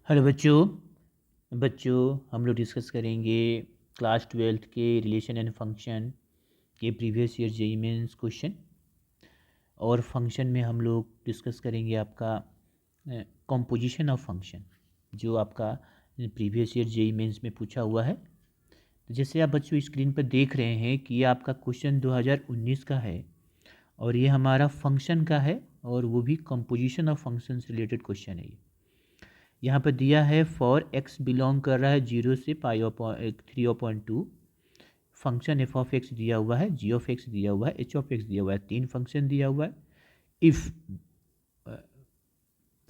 Hello बच्चों बच्चों हम लोग डिस्कस करेंगे क्लास 12th के रिलेशन एंड फंक्शन के previous year JEE Mains question. और फंक्शन में हम लोग डिस्कस करेंगे आपका कंपोजिशन ऑफ फंक्शन, जो आपका प्रीवियस ईयर जेईई मेंस में पूछा हुआ है। तो जैसे आप बच्चों स्क्रीन पर देख रहे हैं कि ये आपका क्वेश्चन 2019 का है और ये हमारा फंक्शन का है, और वो भी कंपोजिशन ऑफ फंक्शन से रिलेटेड क्वेश्चन है। ये यहाँ पर दिया है फॉर एक्स बिलोंग कर रहा है 0 से पाई 3/2। फंक्शन एफ ऑफ एक्स दिया हुआ है, जी ऑफ एक्स दिया हुआ है, एच ऑफ एक्स दिया हुआ है, 3 फंक्शन दिया हुआ है। इफ़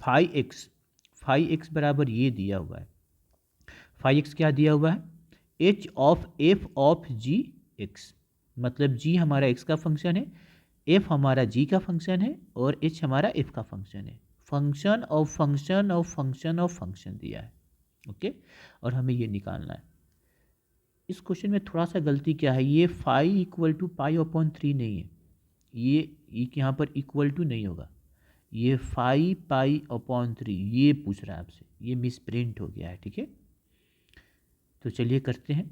फाई एक्स बराबर ये दिया हुआ है। फाई एक्स क्या दिया हुआ है? H of F of G X, मतलब जी हमारा एक्स का फंक्शन है, एफ हमारा जी का फंक्शन है और एच हमारा एफ का फंक्शन है। Function of function of function of function दिया है। ओके, और हमें ये निकालना है। इस क्वेश्चन में थोड़ा सा गलती क्या है, ये phi equal to pi upon 3 नहीं है। ये यहाँ पर इक्वल टू नहीं होगा, ये फाई पाई अपॉन 3 ये पूछ रहा है आपसे, ये मिस प्रिंट हो गया है। ठीक है, तो चलिए करते हैं।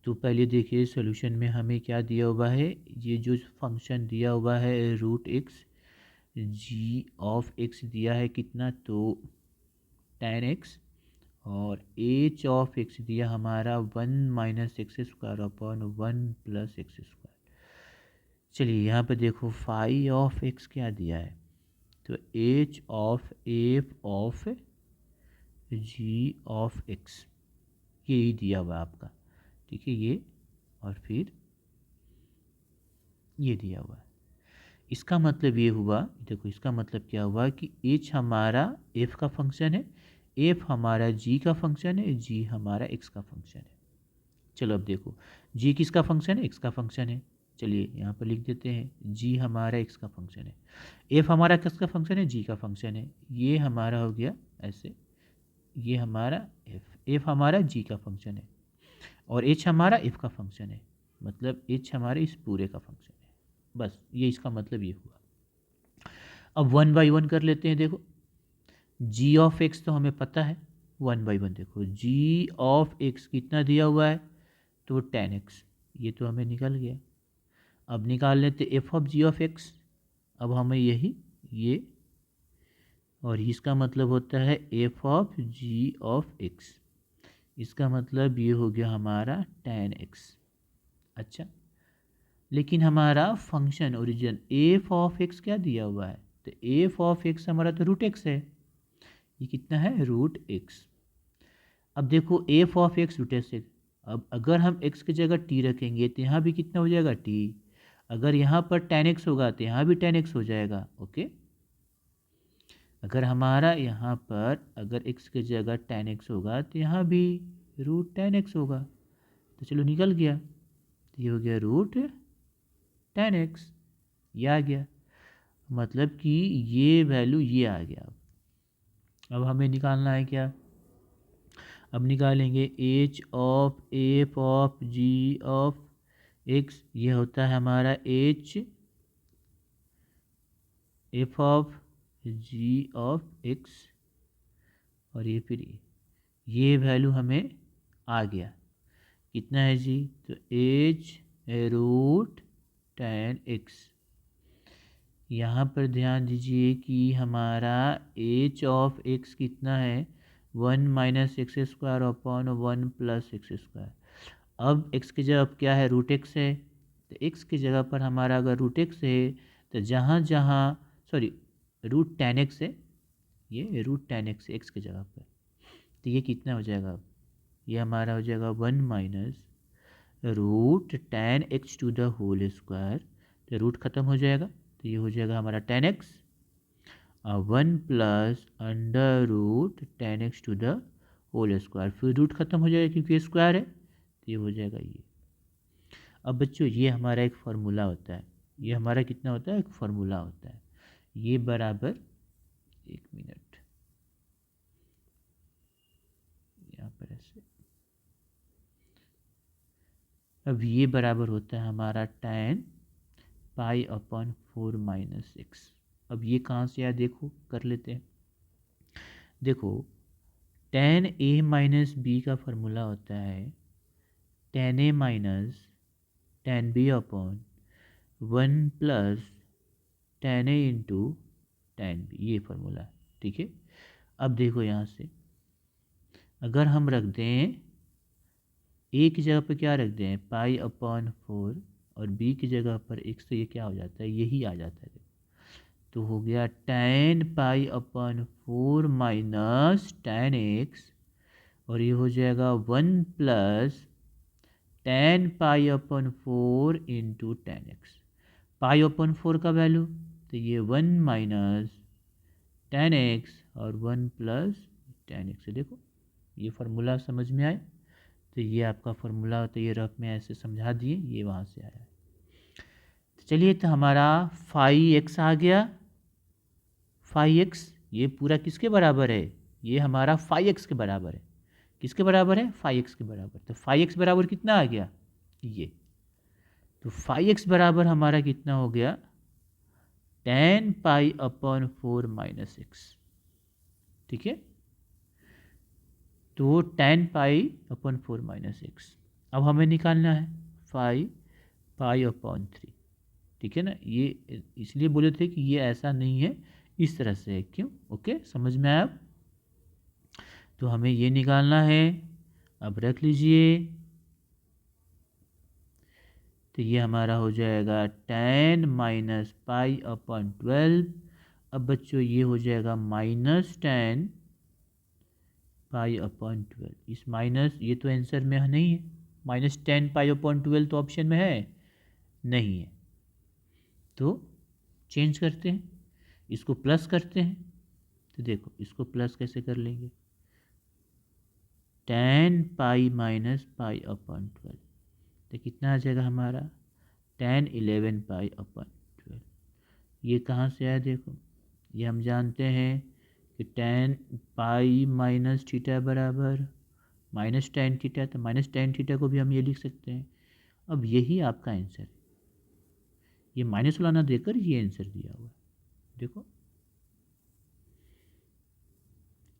तो पहले देखिए सॉल्यूशन में हमें क्या दिया हुआ है। ये जो फंक्शन दिया हुआ है root X, G of X दिया है कितना, तो tan एक्स, और एच ऑफ एक्स दिया हमारा 1 minus X square upon 1 plus X square. चलिए यहाँ पे देखो फाई ऑफ एक्स क्या दिया है, तो H of F of G of X, यही दिया हुआ है आपका। ठीक है, ये और फिर ये दिया हुआ है। इसका मतलब ये हुआ, देखो इसका मतलब क्या हुआ कि एच हमारा एफ का फंक्शन है, एफ हमारा जी का फंक्शन है, जी हमारा एक्स का फंक्शन है। चलो अब देखो जी किसका फंक्शन है, एक्स का फंक्शन है। चलिए यहाँ पर लिख देते हैं जी हमारा एक्स का फंक्शन है, एफ हमारा किसका फंक्शन है, जी का फंक्शन है। ये हमारा हो गया ऐसे, ये हमारा एफ हमारा जी का फंक्शन है और एच हमारा एफ का फंक्शन है, मतलब एच हमारे इस पूरे का फंक्शन है। बस ये इसका मतलब ये हुआ। अब 1 बाई 1 कर लेते हैं। देखो जी ऑफ एक्स तो हमें पता है, 1 बाई 1 देखो जी ऑफ एक्स कितना दिया हुआ है, तो 10x, ये तो हमें निकल गया। अब निकाल लेते F of G of X. अब हमें यही ये, और इसका मतलब होता है F of G of X, इसका मतलब ये हो गया हमारा tan x। अच्छा, लेकिन हमारा function origin F of x क्या दिया हुआ है, तो एफ ऑफ एक्स हमारा तो रूट एक्स है, ये कितना है, रूट एक्स। अब देखो F of X root X है, अब अगर हम एक्स की जगह टी रखेंगे तो यहाँ भी कितना हो जाएगा, टी। अगर यहाँ पर tan x होगा तो यहाँ भी tan x हो जाएगा। ओके, अगर हमारा यहाँ पर अगर x की जगह tan x होगा तो यहाँ भी रूट tan x होगा। तो चलो निकल गया, तो ये हो गया रूट tan x, ये आ गया, मतलब कि ये वैल्यू ये आ गया। अब हमें निकालना है क्या, अब निकालेंगे H of F of G of X, ये होता है हमारा H F of G of X, और ये फिर ये वैल्यू हमें आ गया, कितना है जी, तो एच रूट tan x। यहाँ पर ध्यान दीजिए कि हमारा एच ऑफ एक्स कितना है, 1 minus X square upon 1 plus X square. अब एक्स की जगह अब क्या है, रूट एक्स है, तो एक्स की जगह पर हमारा अगर रूट एक्स है तो जहाँ जहाँ सॉरी रूट tan x है, ये रूट tan x एक्स की जगह पर, तो ये कितना हो जाएगा, अब ये हमारा हो जाएगा 1 minus root tan x to the whole square, तो रूट खत्म हो जाएगा, तो ये हो जाएगा हमारा tan x, 1 plus under root tan x to the whole square, फिर रूट खत्म हो जाएगा क्योंकि स्क्वायर है, तो ये हो जाएगा ये। अब बच्चों ये हमारा एक फार्मूला होता है, ये हमारा कितना होता है, एक फार्मूला होता है, ये बराबर, एक मिनट यहाँ पर ऐसे, अब ये बराबर होता है हमारा tan pi upon 4 minus x. अब ये कहाँ से आया देखो, कर लेते हैं। देखो tan a माइनस बी का फॉर्मूला होता है tan a minus tan b upon 1 plus tan a into tan b, ये फार्मूला है। ठीक है, अब देखो यहाँ से अगर हम रख दें ए की जगह पर क्या रख दें पाई अपॉन 4 और बी की जगह पर x, तो ये क्या हो जाता है, यही आ जाता है। तो हो गया tan pi upon 4 minus tan x, और ये हो जाएगा 1 plus tan pi upon 4 into tan x। Pi upon 4 का वैल्यू तो ये 1 माइनस tan x और 1 प्लस tan x। देखो ये फार्मूला समझ में आए, तो ये आपका फार्मूला, तो ये रफ में ऐसे समझा दिए, ये वहाँ से आया है। तो चलिए, तो हमारा फाई एक्स आ गया। फाई एक्स ये पूरा किसके बराबर है, ये हमारा फाई एक्स के बराबर है। किसके बराबर है, फाई एक्स के बराबर। तो फाई एक्स बराबर कितना आ गया, ये। तो फाई एक्स बराबर हमारा कितना हो गया, tan pi upon 4 minus x. ठीक है, तो tan pi upon 4 minus x. अब हमें निकालना है पाई अपॉन 3। ठीक है ना, ये इसलिए बोले थे कि ये ऐसा नहीं है, इस तरह से है। क्यों, ओके, समझ में आया अब? तो हमें ये निकालना है, अब रख लीजिए। तो ये हमारा हो जाएगा tan माइनस पाई अपॉन 12। अब बच्चों ये हो जाएगा माइनस tan पाई अपॉन 12। इस माइनस, ये तो आंसर में नहीं है, माइनस tan पाई अपॉन 12 तो ऑप्शन में है नहीं है, तो चेंज करते हैं, इसको प्लस करते हैं। तो देखो इसको प्लस कैसे कर लेंगे, tan pi minus pi upon 12, तो कितना आ जाएगा हमारा tan 11 पाई अपॉन 12। ये कहाँ से आया, देखो ये हम जानते हैं कि tan पाई माइनस थीटा बराबर माइनस tan थीटा, तो माइनस tan थीटा को भी हम ये लिख सकते हैं। अब यही आपका आंसर है, ये माइनस वाला ना देकर ये आंसर दिया हुआ है। देखो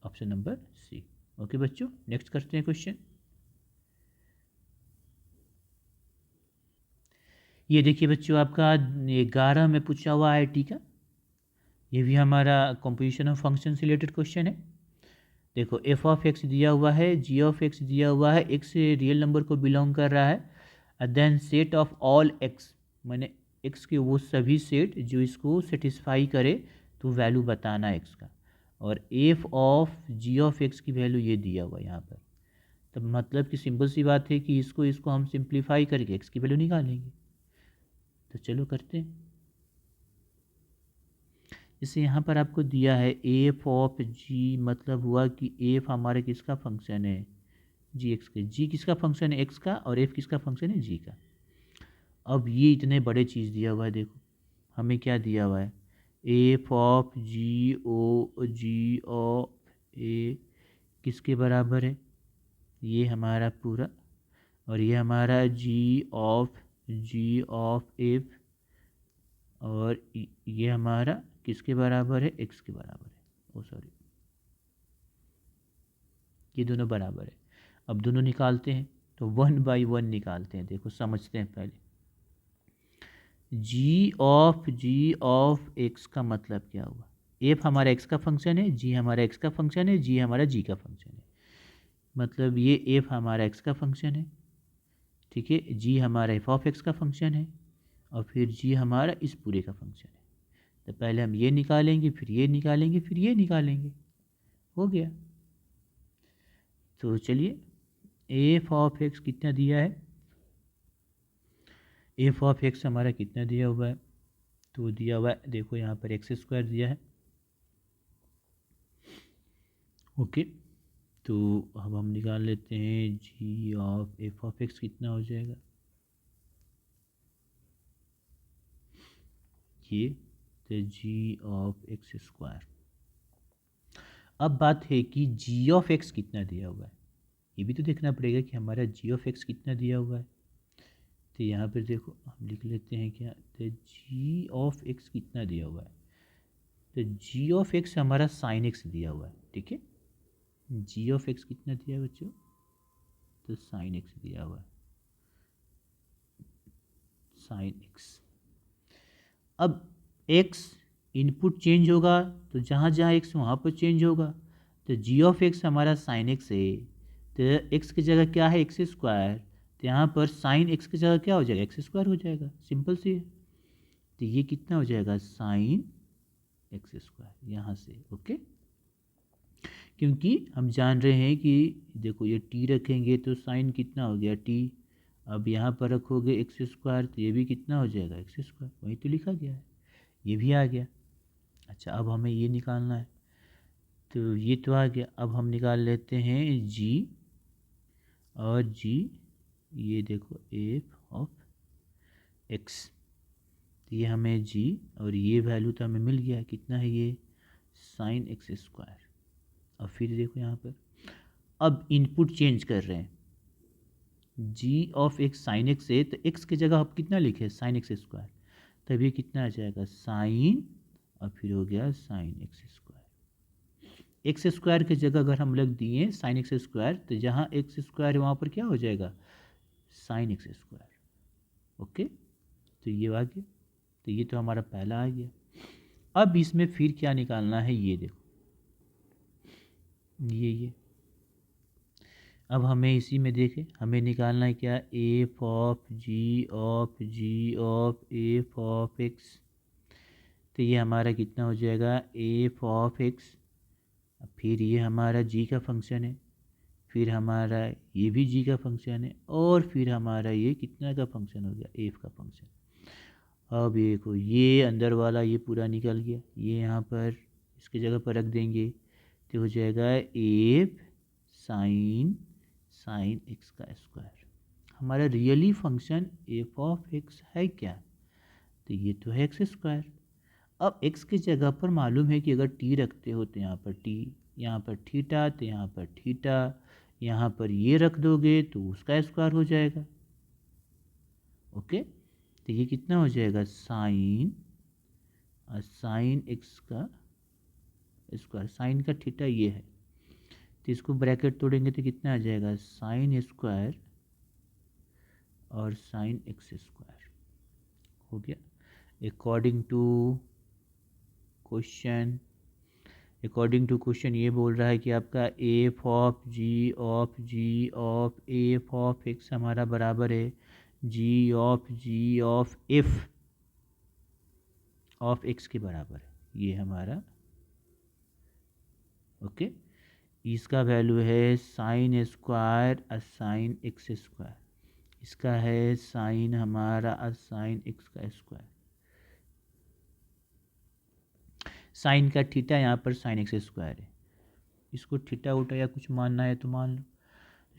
ऑप्शन नंबर सी। ओके बच्चों, नेक्स्ट करते हैं क्वेश्चन। ये देखिए बच्चों, आपका 11 में पूछा हुआ है टी का, ये भी हमारा कंपोजिशन ऑफ फंक्शन से रिलेटेड क्वेश्चन है। देखो एफ ऑफ एक्स दिया हुआ है, जी ऑफ एक्स दिया हुआ है, एक्स रियल नंबर को बिलोंग कर रहा है, then set of all X, मैंने एक्स के वो सभी सेट जो इसको सेटिस्फाई करे, तो वैल्यू बताना है एक्स का। और F of G of X की वैल्यू ये दिया हुआ है यहाँ पर। तो मतलब कि सिंपल सी बात है कि इसको इसको हम सिंप्लीफाई करके एक्स की वैल्यू निकालेंगे। तो चलो करते हैं। जैसे यहाँ पर आपको दिया है एफ ऑफ जी, मतलब हुआ कि एफ हमारे किसका फंक्शन है, जी एक्स का। जी किसका फंक्शन है, एक्स का, और एफ किसका फंक्शन है, जी का। अब ये इतने बड़े चीज़ दिया हुआ है, देखो हमें क्या दिया हुआ है, एफ ऑफ जी ऑफ ए किसके बराबर है, ये हमारा पूरा, और ये हमारा जी ऑफ एफ, और ये हमारा किसके बराबर है, एक्स के बराबर है। ओ सॉरी, ये दोनों बराबर है। अब दोनों निकालते हैं, तो 1/1 निकालते हैं। देखो समझते हैं पहले, जी ऑफ एक्स का मतलब क्या हुआ, एफ हमारा एक्स का फंक्शन है, जी हमारा एक्स का फंक्शन है, जी हमारा जी का फंक्शन है। मतलब ये एफ हमारा एक्स का फंक्शन है, ठीक है, जी हमारा एफ ऑफ एक्स का फंक्शन है, और फिर जी हमारा इस पूरे का फंक्शन है। तो पहले हम ये निकालेंगे, फिर ये निकालेंगे, फिर ये निकालेंगे, हो गया। तो चलिए, एफ ऑफ एक्स कितना दिया है, एफ ऑफ एक्स हमारा कितना दिया हुआ है, तो दिया हुआ है देखो यहाँ पर एक्स स्क्वायर दिया है। ओके, तो अब हम निकाल लेते हैं जी ऑफ एफ ऑफ एक्स कितना हो जाएगा, ये तो जी ऑफ एक्स स्क्वायर। अब बात है कि जी ऑफ एक्स कितना दिया हुआ है, ये भी तो देखना पड़ेगा कि हमारा जी ऑफ एक्स कितना दिया हुआ है। तो यहाँ पर देखो हम लिख लेते हैं क्या, तो जी ऑफ एक्स कितना दिया हुआ है, तो जी ऑफ एक्स हमारा साइन एक्स दिया हुआ है। ठीक है, जी ऑफ एक्स कितना दिया है बच्चों, तो साइन एक्स दिया हुआ है, साइन एक्स। अब x इनपुट चेंज होगा तो जहाँ जहाँ x वहाँ पर चेंज होगा, तो जी ऑफ एक्स हमारा साइन एक्स है, तो x की जगह क्या है एक्स स्क्वायर, तो यहाँ पर साइन एक्स की जगह क्या हो जाएगा एक्स स्क्वायर हो जाएगा, सिंपल सी है। तो ये कितना हो जाएगा साइन एक्स स्क्वायर यहाँ से, ओके। क्योंकि हम जान रहे हैं कि देखो ये t रखेंगे तो साइन कितना हो गया t, अब यहाँ पर रखोगे एक्स स्क्वायर तो ये भी कितना हो जाएगा एक्स स्क्वायर, वही तो लिखा गया है, ये भी आ गया। अच्छा अब हमें ये निकालना है, तो ये तो आ गया। अब हम निकाल लेते हैं g, और g ये देखो एफ ऑफ एक्स, तो ये हमें g और ये वैल्यू तो हमें मिल गया, कितना है ये साइन एक्स स्क्वायर। अब फिर देखो यहाँ पर अब इनपुट चेंज कर रहे हैं, g of x sine x है तो x की जगह आप कितना लिखे साइन एक्स स्क्वायर, तब ये कितना आ जाएगा साइन, और फिर हो गया sign x square. X square की जगह अगर हम लग दिए साइन एक्स स्क्वायर, तो जहाँ एक्स स्क्वायर है वहाँ पर क्या हो जाएगा साइन एक्स स्क्वायर, ओके। तो ये आ गया, तो ये तो हमारा पहला आ गया। अब इसमें फिर क्या निकालना है, ये देखो ये अब हमें इसी में देखें हमें निकालना है क्या, F of F of x, तो ये हमारा कितना हो जाएगा एफ ऑफ एक्स, फिर ये हमारा जी का फंक्शन है, फिर हमारा ये भी जी का फंक्शन है, और फिर हमारा ये कितना का फंक्शन हो गया एफ का फंक्शन। अब ये देखो ये अंदर वाला ये पूरा निकल गया, ये यहाँ पर इसकी जगह पर रख देंगे तो हो जाएगा एफ साइन साइन एक्स का स्क्वायर। हमारा really function F of x है क्या, तो ये तो है एक्स स्क्वायर। अब x की जगह पर मालूम है कि अगर t रखते हो तो यहाँ पर t, यहाँ पर थीटा तो यहाँ पर थीटा, यहाँ पर ये रख दोगे तो उसका स्क्वायर हो जाएगा, ओके। तो ये कितना हो जाएगा साइन साइन एक्स का स्क्वायर, साइन का थीटा ये है, तो इसको ब्रैकेट तोड़ेंगे तो कितना आ जाएगा साइन स्क्वायर और साइन एक्स स्क्वायर हो गया। According to question, according to question ये बोल रहा है कि आपका f of F of x हमारा बराबर है g of F of x के बराबर है, ये हमारा, ओके। इसका वैल्यू है sine square sine x square, इसका है साइन हमारा साइन एक्स का स्क्वायर, साइन का थीटा यहाँ पर साइन एक्स स्क्वायर है, इसको थीटा उटा या कुछ मानना है तो मान लो।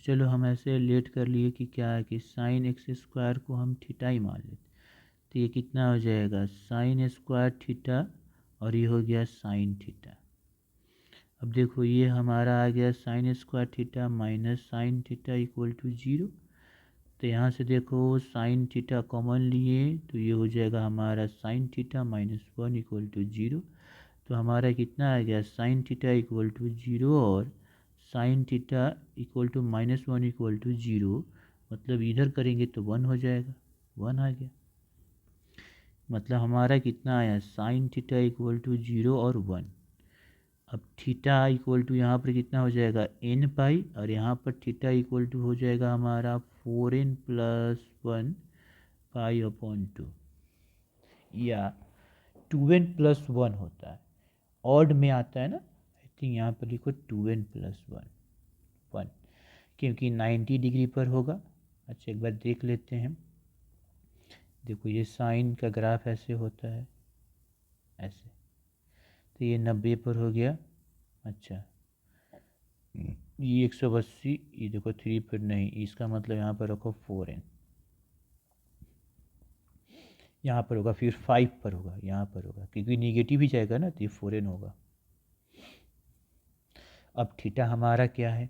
चलो हम ऐसे लेट कर लिए कि क्या है कि साइन एक्स स्क्वायर को हम थीटा ही मान लेते, तो ये कितना हो जाएगा साइन स्क्वायर थीटा, और ये हो गया साइन थीटा। अब देखो ये हमारा आ गया sine square theta minus sine theta equal to zero, तो यहाँ से देखो साइन थीटा कॉमन लिए तो ये हो जाएगा हमारा sine theta minus one equal to zero, तो हमारा कितना आ गया sine theta equal to zero और sine theta equal to minus one equal to zero, मतलब इधर करेंगे तो वन हो जाएगा, वन आ गया। मतलब हमारा कितना आया sine theta equal to zero और वन। अब थीटा इक्वल टू यहाँ पर कितना हो जाएगा एन पाई, और यहाँ पर थीटा इक्वल टू हो जाएगा हमारा 4n plus one pi upon two, या 2n प्लस वन होता है, ऑड में आता है ना, आई थिंक यहाँ पर लिखो 2n प्लस वन वन, क्योंकि 90 डिग्री पर होगा। अच्छा एक बार देख लेते हैं, देखो ये साइन का ग्राफ ऐसे होता है ऐसे, तो ये 90 पर हो गया। अच्छा ये 180, ये देखो 3 पर नहीं, इसका मतलब यहाँ पर रखो 4n, यहाँ पर होगा, फिर 5 पर होगा, यहाँ पर होगा, क्योंकि निगेटिव ही जाएगा ना तो ये 4n होगा। अब थीटा हमारा क्या है,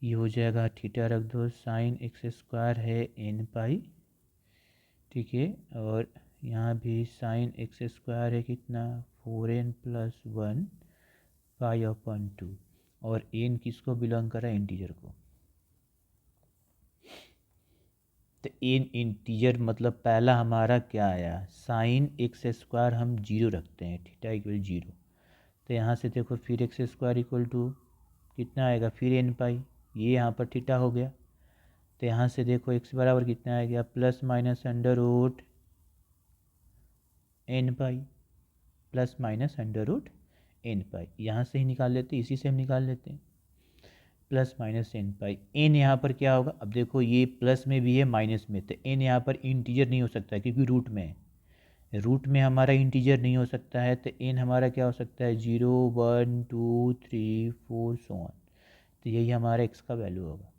ये हो जाएगा थीटा रख दो साइन एक्स स्क्वायर है एन पाई, ठीक है, और यहाँ भी साइन एक्स स्क्वायर है कितना 4n plus one pi upon two. और एन किसको बिलोंग कर रहा है, इंटीजर को। तो एन इंटीजर मतलब पहला हमारा क्या आया, साइन एक्स स्क्वायर हम जीरो रखते हैं, थीटा इक्वल जीरो। तो यहाँ से देखो फिर एक्स स्क्वायर इक्वल टू कितना आएगा, फिर एन पाई, ये यहाँ पर थीटा हो गया। तो यहाँ से देखो एक्स बराबर कितना आ गया, plus minus under root n pi, plus minus under root n pi. यहाँ से ही निकाल लेते हैं, इसी से हम निकाल लेते हैं, प्लस माइनस एन पाई। एन यहाँ पर क्या होगा, अब देखो ये प्लस में भी है माइनस में, तो एन यहाँ पर इंटीजर नहीं हो सकता क्योंकि रूट में है, रूट में हमारा इंटीजर नहीं हो सकता है। तो एन हमारा क्या हो सकता है, 0 1 2 3 4 सो ऑन। तो यही हमारा एक्स का वैल्यू होगा।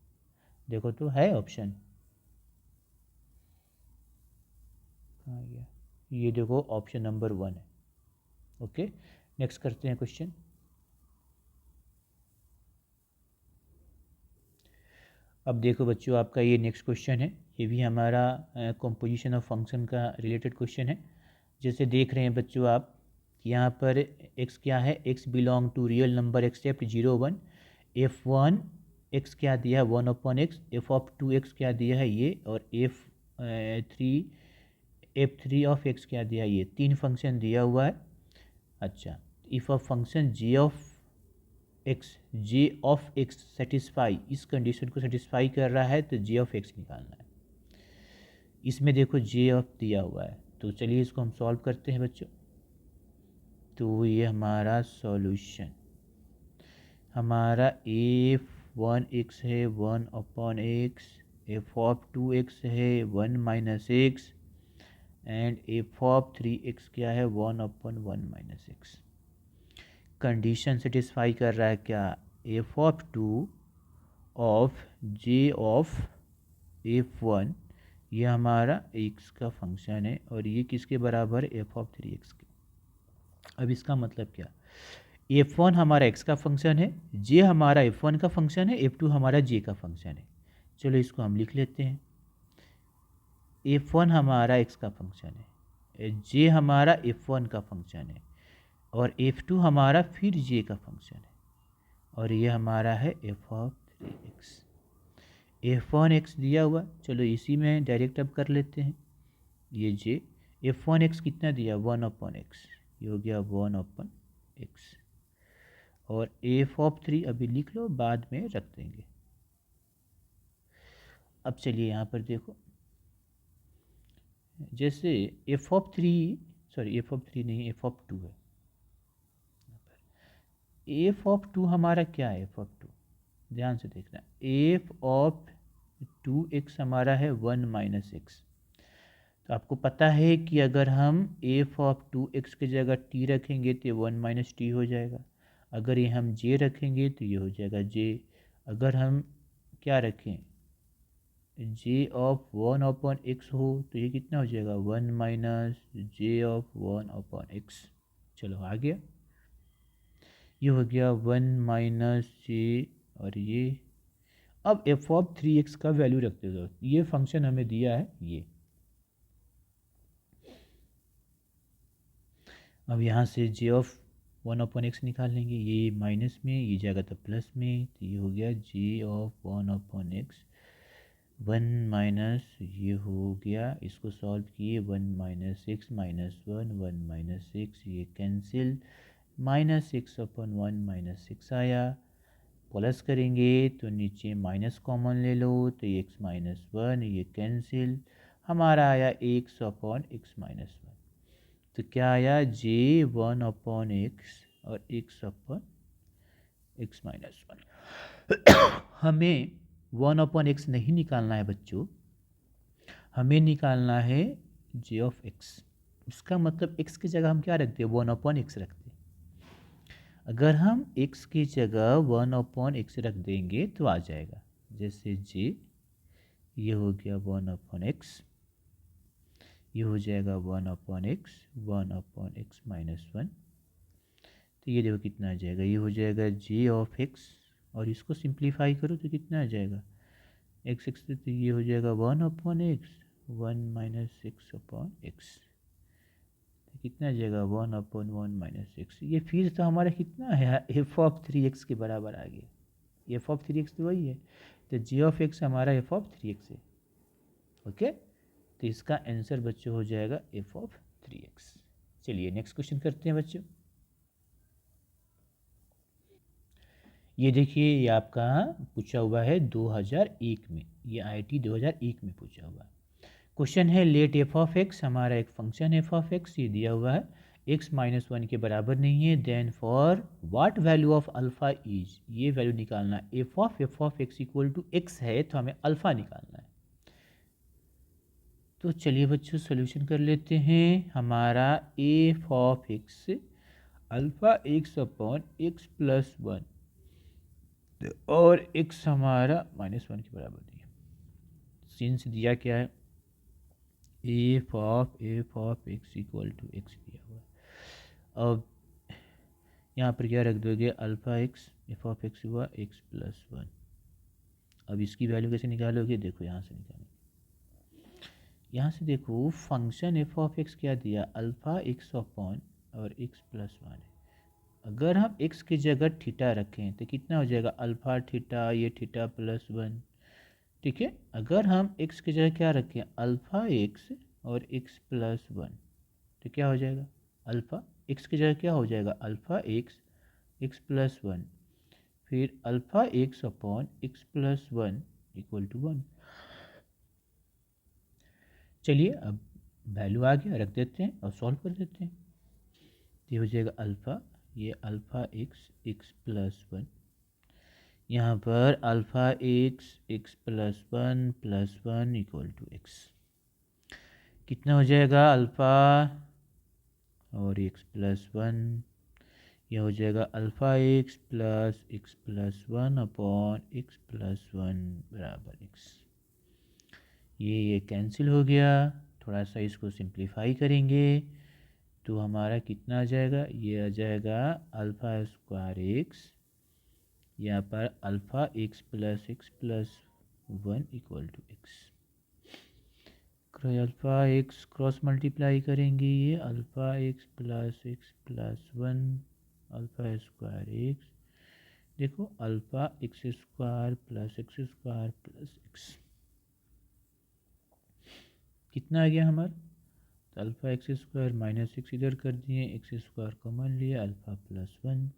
देखो तो है ऑप्शन, कहाँ गया, ये देखो ऑप्शन नंबर 1 है। ओके, नेक्स्ट करते हैं क्वेश्चन। अब देखो बच्चों, आपका ये नेक्स्ट क्वेश्चन है, ये भी हमारा कंपोजिशन ऑफ फंक्शन का रिलेटेड क्वेश्चन है। जैसे देख रहे हैं बच्चों आप, यहाँ पर x क्या है, x belong to real number except 0 1, f1 x क्या दिया है 1/x, f(2x) क्या दिया है ये, और f3 ऑफ x क्या दिया है ये, तीन फंक्शन दिया हुआ है। अच्छा, if a function J of x satisfy, इस कंडीशन को सेटिस्फाई कर रहा है तो जे ऑफ एक्स निकालना है। इसमें देखो जे ऑफ दिया हुआ है, तो चलिए इसको हम सॉल्व करते हैं बच्चों। तो ये हमारा सॉल्यूशन, हमारा f(1x) है 1/x, f(2x) है 1 - x, एंड f(3x) क्या है 1/1 - x। कंडीशन सेटिस्फाई कर रहा है क्या, f(2) of J of f1, ये हमारा x का फंक्शन है, और ये किसके बराबर है, f(3x) के। अब इसका मतलब क्या, f1 हमारा x का फंक्शन है, j हमारा f1 का फंक्शन है, f2 हमारा j का फंक्शन है। चलो इसको हम लिख लेते हैं, f1 हमारा x का फंक्शन है, j हमारा f1 का फंक्शन है, और f2 हमारा फिर j का फंक्शन है, और ये हमारा है f(3x). f1x दिया हुआ, चलो इसी में डायरेक्ट अब कर लेते हैं, ये j f1x कितना दिया 1/x, ये हो गया 1/x, और f(3) अभी लिख लो, बाद में रख देंगे। अब चलिए यहाँ पर देखो, जैसे f(3), सॉरी f(3) नहीं, f(2) है। f(2) हमारा क्या है, f(2) ध्यान से देखना, f(2x) हमारा है 1 - x। तो आपको पता है कि अगर हम f(2x) की जगह t रखेंगे तो 1 - t हो जाएगा, अगर ये हम j रखेंगे तो ये हो जाएगा j, अगर हम क्या रखें j ऑफ 1/x हो तो ये कितना हो जाएगा 1 - j ऑफ 1/x। चलो आ गया, ये हो गया 1 - j, और ये अब f(3x) का वैल्यू रखते हो, ये फंक्शन हमें दिया है ये। अब यहाँ से j ऑफ 1/x निकाल लेंगे, ये माइनस में, ये जाएगा तो प्लस में, तो ये हो गया j ऑफ 1/x 1 - ये हो गया, इसको सॉल्व किए 1 - x -1 1 - x, ये कैंसिल, -x/1 - x आया, प्लस करेंगे तो नीचे माइनस कॉमन ले लो, तो x - 1, ये कैंसिल, हमारा आया x/x - 1। तो क्या आया j1/x और x/x - 1। हमें 1/x नहीं निकालना है बच्चों, हमें निकालना है j ऑफ x। इसका मतलब x की जगह हम क्या रखते हैं 1/x रखते हैं। अगर हम x की जगह 1/x रख देंगे तो आ जाएगा, जैसे j, ये हो गया 1/x, ये हो जाएगा 1/x 1/x - 1। तो ये देखो कितना आ जाएगा, ये हो जाएगा j ऑफ x, और इसको सिंप्लीफाई करो तो कितना आ जाएगा x, तो ये हो जाएगा 1/x 1 - x/x। तो कितना आ जाएगा 1/1 माइनस एक्स। ये फिर तो हमारा कितना है f(3x) के बराबर आ गया। f(3x) तो वही है, तो g(x) हमारा f(3x) है। ओके, तो इसका आंसर बच्चों हो जाएगा f(3x). चलिए नेक्स्ट क्वेश्चन करते हैं बच्चों। ये देखिए, ये आपका पूछा हुआ है 2001 में, ये IIT 2001 में पूछा हुआ है। क्वेश्चन है लेट f(x), हमारा एक फंक्शन f(x) ये दिया हुआ है, x-1 के बराबर नहीं है, then for what value of alpha is, ये वैल्यू निकालना है। f(x) इक्वल टू x है तो हमें अल्फा निकालना है। तो चलिए बच्चों सोल्यूशन कर लेते हैं। हमारा f(x) अल्फा x/(x+1) और x हमारा -1 के बराबर दिया। सिंस दिया क्या है, f(x) इक्वल टू x दिया हुआ है। अब यहाँ पर क्या रख दोगे, अल्फा एक्स, f(x) हुआ x+1। अब इसकी वैल्यू कैसे निकालोगे, देखो यहाँ से निकालेंगे। यहाँ से देखो फंक्शन f(x) क्या दिया, अल्फा x/(x+1) और x+1 है। अगर हम x की जगह थीटा रखें तो कितना हो जाएगा, अल्फा थीटा, ये थीटा +1। ठीक है, अगर हम x की जगह क्या रखें, अल्फा x और x+1, तो क्या हो जाएगा, अल्फा x की जगह क्या हो जाएगा, अल्फा x+1, फिर अल्फा x/(x+1) इक्वल टू 1। चलिए अब वैल्यू आ गया, रख देते हैं और सॉल्व कर देते हैं। ये हो जाएगा अल्फ़ा, ये अल्फ़ा x+1, यहाँ पर alpha x+1 equal to x, कितना हो जाएगा, अल्फ़ा और x+1, यह हो जाएगा अल्फ़ा x+x+1/x+1 बराबर x। ये कैंसिल हो गया। थोड़ा सा इसको सिंप्लीफाई करेंगे तो हमारा कितना आ जाएगा, ये आ जाएगा अल्फ़ा स्क्वायर एक्स, यहाँ पर alpha x+x+1 equal to x. Alpha x cross multiply करेंगे, ये alpha x+x+1 alpha square x, देखो अल्फ़ा x² + x² + x, कितना आ गया हमारा, तो अल्फ़ा x² -x इधर कर दिए, x² कॉमन लिया, अल्फ़ा +1,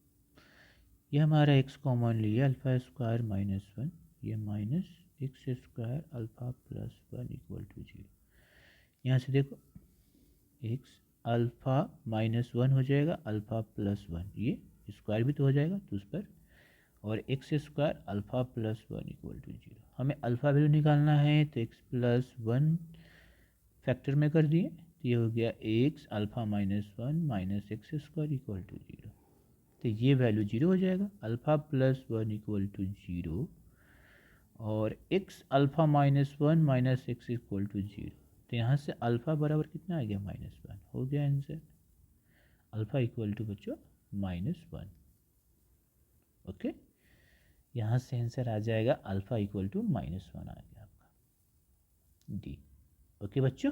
ये हमारा x कॉमन लिया, अल्फ़ा स्क्वायर -1, ये -x² अल्फ़ा +1 इक्वल टू 0। यहाँ से देखो x अल्फ़ा -1 हो जाएगा, अल्फ़ा +1, ये स्क्वायर भी तो हो जाएगा तो उस पर, और x² अल्फ़ा +1 इक्वल टू 0। हमें अल्फ़ा वैल्यू निकालना है तो x+1 फैक्टर में कर दिए, तो ये हो गया x alpha -1 - x² equal to 0। तो ये वैल्यू 0 हो जाएगा, अल्फ़ा +1 इक्वल टू 0 और x alpha -1 - x equal to 0। तो यहाँ से अल्फ़ा बराबर कितना आ गया, -1 हो गया आंसर, अल्फ़ा इक्वल टू बच्चों -1। ओके, यहाँ से आंसर आ जाएगा अल्फ़ा इक्वल टू -1 आ गया आपका डी। ओके बच्चों।